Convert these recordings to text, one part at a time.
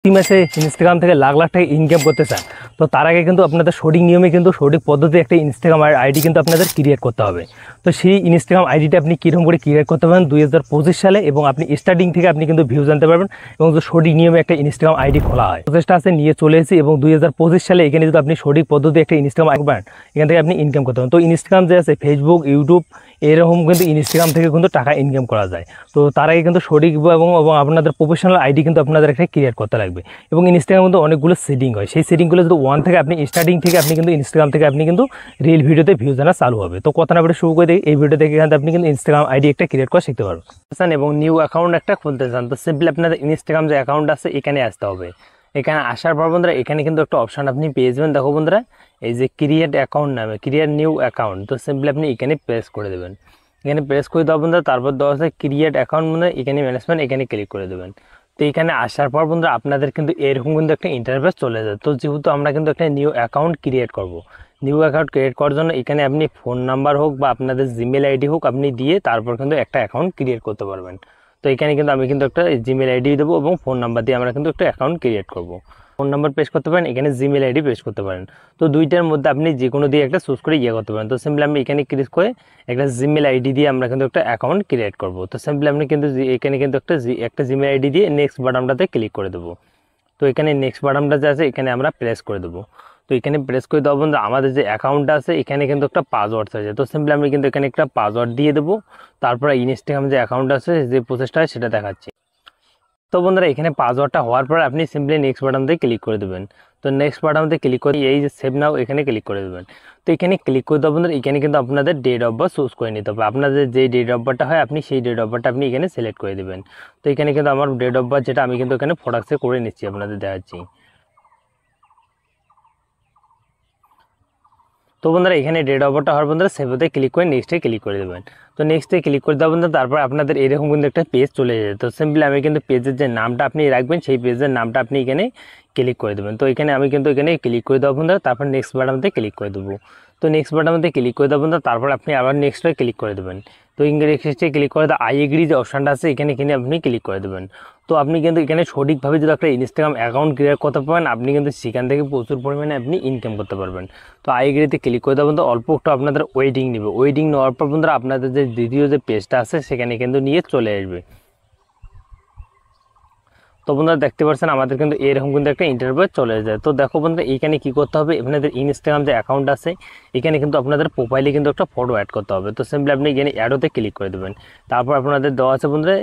প্রতি মাসে ইনস্টাগ্রাম থেকে লাখ লাখ টাকা ইনকাম করতে চান, তো তার আগে কিন্তু আপনাদের সঠিক নিয়মে কিন্তু সঠিক পদ্ধতি একটা ইনস্টাগ্রাম আইডি কিন্তু আপনাদের ক্রিয়েট করতে হবে। তো সেই ইনস্টাগ্রাম আইডিটা আপনি কীরকম করে ক্রিয়েট করতে পারেন 2025 সালে, এবং আপনি স্টার্টিং থেকে আপনি কিন্তু ভিউ জানতে পারবেন এবং যে সঠিক নিয়মে একটা ইনস্টাগ্রাম আইডি খোলা হয়। প্রচেষ্টা আছে নিয়ে চলে এসেছি, এবং 2025 সালে এখানে যদি আপনি সঠিক পদ্ধতি একটা ইনস্টাগ্রাম আঁকবেন, এখান থেকে আপনি ইনকাম করতে পারেন। তো ইনস্টাগ্রাম যে আছে, ফেসবুক, ইউটিউব, এরকম কিন্তু ইনস্টাগ্রাম থেকে কিন্তু টাকা ইনকাম করা যায়। তো তার আগে কিন্তু সঠিক এবং আপনাদের প্রফেশনাল আইডি কিন্তু আপনাদের একটা ক্রিয়েট করতে লাগবে। এবং ইনস্টাগ্রাম কিন্তু অনেকগুলো সেটিং হয়, সেই সেটিংগুলো যদি ওয়ান থেকে আপনি স্টার্টিং থেকে আপনি কিন্তু ইনস্টাগ্রাম থেকে আপনি কিন্তু রিল ভিডিওতে ভিউজ আনা চালু হবে। তো কথা না বলে শুরু করে দিই, এই ভিডিও থেকে এখানে আপনি কিন্তু ইনস্টাগ্রাম আইডি একটা ক্রিয়েট করা শিখতে পারবেন। এবং নিউ অ্যাকাউন্ট একটা খুলতে চান, তো সিম্পলি আপনাদের ইনস্টাগ্রাম যে অ্যাকাউন্ট আছে এখানে আসতে হবে। এখানে আসার পর বন্ধুরা এখানে কিন্তু একটা অপশন আপনি পেয়ে যাবেন। দেখো বন্ধুরা, এই যে ক্রিয়েট অ্যাকাউন্ট নামে, ক্রিয়েট নিউ অ্যাকাউন্ট, তো সিম্পলি আপনি এখানে প্রেস করে দেবেন। এখানে প্রেস করে দেওয়া বন্ধুরা, তারপর দেওয়া আছে ক্রিয়েট অ্যাকাউন্ট, মানে এখানে ম্যানেজমেন্ট, এখানে ক্লিক করে দেবেন। তো এখানে আসার পর বন্ধুরা আপনাদের কিন্তু এরকম কিন্তু একটা ইন্টারফেস চলে যায়। তো যেহেতু আমরা কিন্তু একটা নিউ অ্যাকাউন্ট ক্রিয়েট করব, নিউ অ্যাকাউন্ট ক্রিয়েট করার জন্য এখানে আপনি ফোন নাম্বার হোক বা আপনাদের জিমেল আইডি হোক আপনি দিয়ে তারপর কিন্তু একটা অ্যাকাউন্ট ক্রিয়েট করতে পারবেন। তো এখানে কিন্তু আমি কিন্তু একটা জিমেল আইডি দেবো এবং ফোন নাম্বার দিয়ে আমরা কিন্তু একটা অ্যাকাউন্ট ক্রিয়েট করব। ফোন নাম্বার পেশ করতে পারেন, এখানে জিমেল আইডি পেশ করতে পারেন। তো দুইটার মধ্যে আপনি যে কোনো দিয়ে একটা চুজ করে করতে পারেন। তো সিম্পলি আমি এখানে ক্লিক করে একটা জিমেল আইডি দিয়ে আমরা কিন্তু একটা অ্যাকাউন্ট ক্রিয়েট করব। তো সিম্পলি আপনি কিন্তু এখানে কিন্তু একটা জিমেল আইডি দিয়ে নেক্সট বাটনটাতে ক্লিক করে দেবো। তো এখানে নেক্সট বাটনটা যে আছে এখানে আমরা প্রেস করে দেবো। তো এখানে প্রেস করে দেওয়া বন্ধু আমাদের যে অ্যাকাউন্টটা আছে এখানে কিন্তু একটা পাসওয়ার্ড আছে। তো সিম্পলি আমি কিন্তু এখানে একটা পাসওয়ার্ড দিয়ে দেবো। তারপরে ইনস্টাগ্রাম যে অ্যাকাউন্ট আছে যে প্রসেসটা সেটা দেখাচ্ছি। তো বন্ধুরা এখানে পাসওয়ার্ডটা হওয়ার পর আপনি সিম্পলি নেক্সট বাটনতে ক্লিক করে দেবেন। তো নেক্সট বাটনতে ক্লিক করে এই যে সেভ নাও এখানে ক্লিক করে দেবেন। তো এখানে ক্লিক করে দেওয়া বন্ধুরা এখানে কিন্তু আপনাদের ডেট অফ বার্থ চুজ করে নিতে হবে। আপনাদের যে ডেট অফ বার্থটা হয় আপনি সেই ডেট অফ বার্থটা আপনি এখানে সিলেক্ট করে দেবেন। তো এখানে কিন্তু আমার ডেট অফ বার্থ যেটা আমি কিন্তু এখানে ফটাক্সে করে নিচ্ছি, আপনাদের দেখাচ্ছি। তো বন্ধুরা এখানে ডেট অফ বার্থটা হওয়ার বন্ধুরা সেভতে ক্লিক করে নেক্সটে ক্লিক করে দেবেন। তো নেক্সটে ক্লিক করে দেওয়া বন্ধুরা তারপর আপনাদের এরকম কিন্তু একটা পেজ চলে যায়। তো সিম্পলি আমি কিন্তু পেজের যে নামটা আপনি রাখবেন সেই পেজের নামটা আপনি এখানে ক্লিক করে দেবেন। তো এখানে আমি কিন্তু এখানে ক্লিক করে দেওয়া বন্ধুরা তারপর নেক্সট বাটনতে ক্লিক করে দেবো। তো নেক্সট বাটনতে ক্লিক করে দেওয়া বন্ধুরা তারপর আপনি আবার নেক্সটে ক্লিক করে দেবেন। তো নেক্সটে ক্লিক করে আই এগ্রি যে অপশানটা আছে এখানে আপনি ক্লিক করে দেবেন। তো আপনি কিন্তু এখানে সঠিকভাবে যদি একটা ইনস্টাগ্রাম অ্যাকাউন্ট ক্রিয়েট করতে পারেন আপনি কিন্তু সেখান থেকে প্রচুর পরিমাণে আপনি ইনকাম করতে পারবেন। তো আই এগ্রিতে ক্লিক করে দেবেন। তো অল্প একটু আপনাদের ওয়েটিং নেবে, ওয়েটিং নেওয়ার পর বন্ধুরা আপনাদের যে দ্বিতীয় যে পেজটা আছে সেখানে কিন্তু নিয়ে চলে আসবে। তো বন্ধুরা দেখতে পাচ্ছেন আমাদের কিন্তু এরকম কিন্তু একটা ইন্টারভিউ চলে যায়। তো দেখো বন্ধুরা এখানে কি করতে হবে, আপনাদের ইনস্টাগ্রাম যে অ্যাকাউন্ট আছে এখানে কিন্তু আপনাদের প্রোফাইলে কিন্তু একটা ফটো অ্যাড করতে হবে। তো সিম্পলি আপনি এখানে অ্যাডোতে ক্লিক করে দেবেন। তারপর আপনাদের দেওয়া আছে বন্ধুরা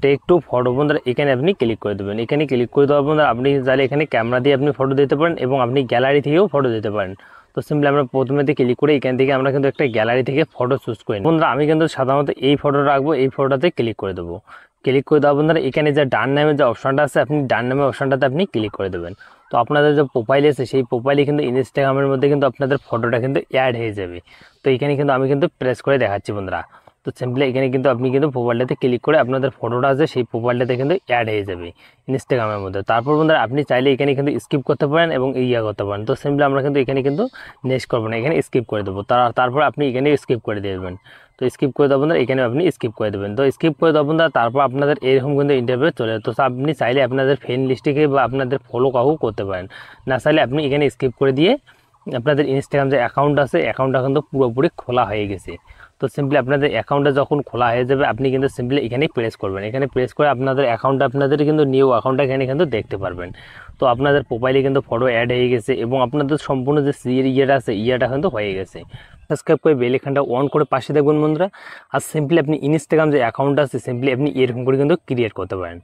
টেক টু ফটো, বন্ধুরা এখানে আপনি ক্লিক করে দেবেন। এখানে ক্লিক করে দেওয়ার বন্ধুরা আপনি চাইলে এখানে ক্যামেরা দিয়ে আপনি ফটো দিতে পারেন এবং আপনি গ্যালারি থেকেও ফটো দিতে পারেন। তো সিম্পলি আমরা প্রথমে ক্লিক করে এখান থেকে আমরা কিন্তু একটা গ্যালারি থেকে ফটো চুজ করি। বন্ধুরা আমি কিন্তু সাধারণত এই ফটো রাখবো, এই ফটোতে ক্লিক করে দেবো। ক্লিক করে দেওয়া বন্ধুরা এখানে যে ডান নামে যে অপশনটা আছে আপনি ডান নামে অপশনটাতে আপনি ক্লিক করে দেবেন। তো আপনাদের যে প্রোফাইল আছে সেই প্রোফাইলে কিন্তু ইনস্টাগ্রামের মধ্যে কিন্তু আপনাদের ফটোটা কিন্তু অ্যাড হয়ে যাবে। তো এখানে কিন্তু আমি কিন্তু প্রেস করে দেখাচ্ছি বন্ধুরা। তো সিম্পলি এখানে কিন্তু আপনি কিন্তু প্রোফাইলটাতে ক্লিক করে আপনাদের ফটোটা আছে সেই প্রোফাইলটাতে কিন্তু অ্যাড হয়ে যাবে ইনস্টাগ্রামের মধ্যে। তারপর বন্ধুরা আপনি চাইলে এখানে কিন্তু স্কিপ করতে পারেন এবং করতে পারেন। তো সিম্পলি আমরা কিন্তু এখানে কিন্তু নেক্সট করবো না, এখানে স্কিপ করে দেবো। তারপর আপনি এখানে স্কিপ করে দেবেন। তো স্কিপ করে দেবেন, এখানে আপনি স্কিপ করে দেবেন। তো স্কিপ করে দেবেন তারপর আপনাদের এরকম কিন্তু ইন্টারভিউ চলে। তো আপনি চাইলে আপনাদের ফ্রেন্ড লিস্টে বা আপনাদের ফলো কাউ করতে পারেন, না চাইলে আপনি এখানে স্কিপ করে দিয়ে আপনাদের ইনস্টাগ্রাম যে অ্যাকাউন্ট আছে অ্যাকাউন্টটা কিন্তু পুরোপুরি খোলা হয়ে গেছে। তো সিম্পলি আপনাদের অ্যাকাউন্টটা যখন খোলা হয়ে যাবে আপনি কিন্তু সিম্পলি এখানে প্রেস করবেন। এখানে প্রেস করে আপনাদের অ্যাকাউন্টটা আপনাদের কিন্তু নিউ অ্যাকাউন্টটা এখানে কিন্তু দেখতে পারবেন। তো আপনাদের প্রোফাইলে কিন্তু ফটো অ্যাড হয়ে গেছে এবং আপনাদের সম্পূর্ণ যে ইয়েটা আছে ইয়েটা কিন্তু হয়ে গেছে। সাবস্ক্রাইব করে বেল আইকনটা অন করে পাশে দেখবেন বন্ধুরা। আর সিম্পলি আপনি ইনস্টাগ্রাম যে অ্যাকাউন্ট আছে সিম্পলি আপনি এরকম করে কিন্তু ক্রিয়েট করতে পারেন।